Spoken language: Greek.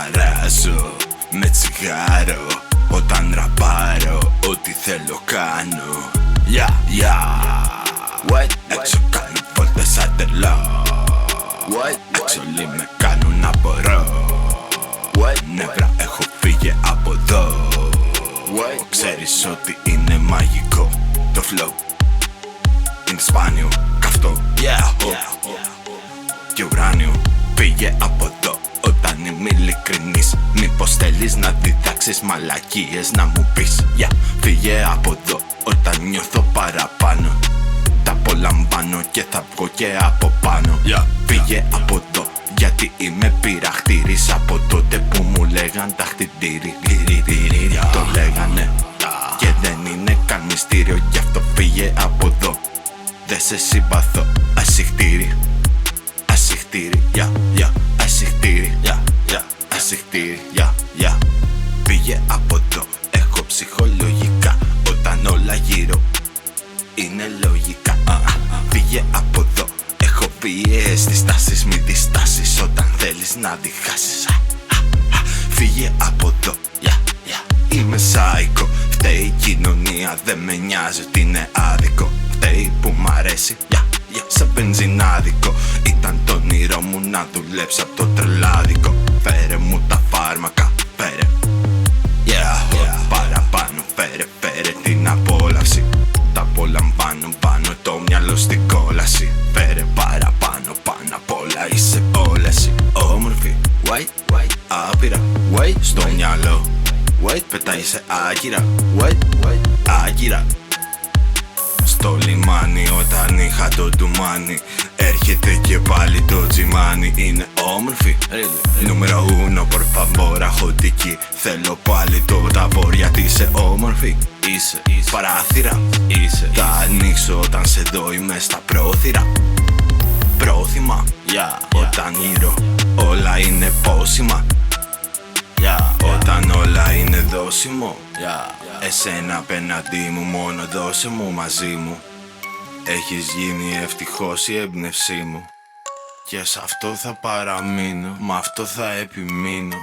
Χαράζω με τσιγάρο όταν ραπάρω, ό,τι θέλω κάνω. Έξω κάνω βόλτες σαν τρελό. Έξω όλοι με κάνουν να μπορώ. Νεύρα έχω φύγει από εδώ. Ξέρεις ότι είναι μαγικό το flow. Είναι σπάνιο, καυτό και ουράνιο. Φύγε από εδώ όταν είμαι ειλικρινής. Μήπως θέλεις να διδάξεις μαλακίες να μου πεις? Φύγε από εδώ όταν νιώθω παραπάνω. Τα απολαμβάνω και θα βγω και από πάνω. Φύγε από εδώ γιατί είμαι πειραχτήρης. Από τότε που μου λέγαν τα χτιτήρι. Το λέγανε και δεν είναι καν μυστήριο. Γι' αυτό φύγε από εδώ, δεν σε συμπαθώ. Ασυχτήρι, ασυχτήρι, ασυχτήρι, ασυχτήρι, Φύγε από εδώ, έχω ψυχολογικά. Όταν όλα γύρω είναι λογικά. Φύγε από εδώ, έχω βίαιες στις τάσεις. Μη διστάσεις όταν θέλεις να διχάσεις. Φύγε από εδώ, είμαι σάικο. Φταίει η κοινωνία, δεν με νοιάζει ότι είναι άδικο. Φταίει που μ' αρέσει, σαν μπενζινάδικο. Ήταν το όνειρό μου να δουλέψω απ' το τρελάδικο. Φέρε μου τα φάρμακα, φέρε παραπάνω, φέρε την απόλαυση. Τα απολαμβάνω, πάνω το μυαλό στην κόλαση. Φέρε παραπάνω, πάνω απ' όλα είσαι όλα εσύ. Όμορφη, άπειρα, στο μυαλό. Πετάει σε άγκυρα, άγκυρα. Στο λιμάνι όταν είχα το ντουμάνι. Έρχεται και πάλι το τζιμάνι. Είναι όμορφη, νούμερο 1 por favor, αχωτική. Θέλω πάλι το ταβόρ γιατί είσαι όμορφη. Είσαι παράθυρα, θα ανοίξω όταν σε δω, είμαι στα πρόθυρα. Πρόθυμα, όταν γύρω όλα είναι πόσιμα. Όταν όλα είναι δώσιμο, εσένα απέναντί μου, μόνο δώσε μου μαζί μου. Έχεις γίνει ευτυχώς η έμπνευσή μου και σ' αυτό θα παραμείνω, μ' αυτό θα επιμείνω.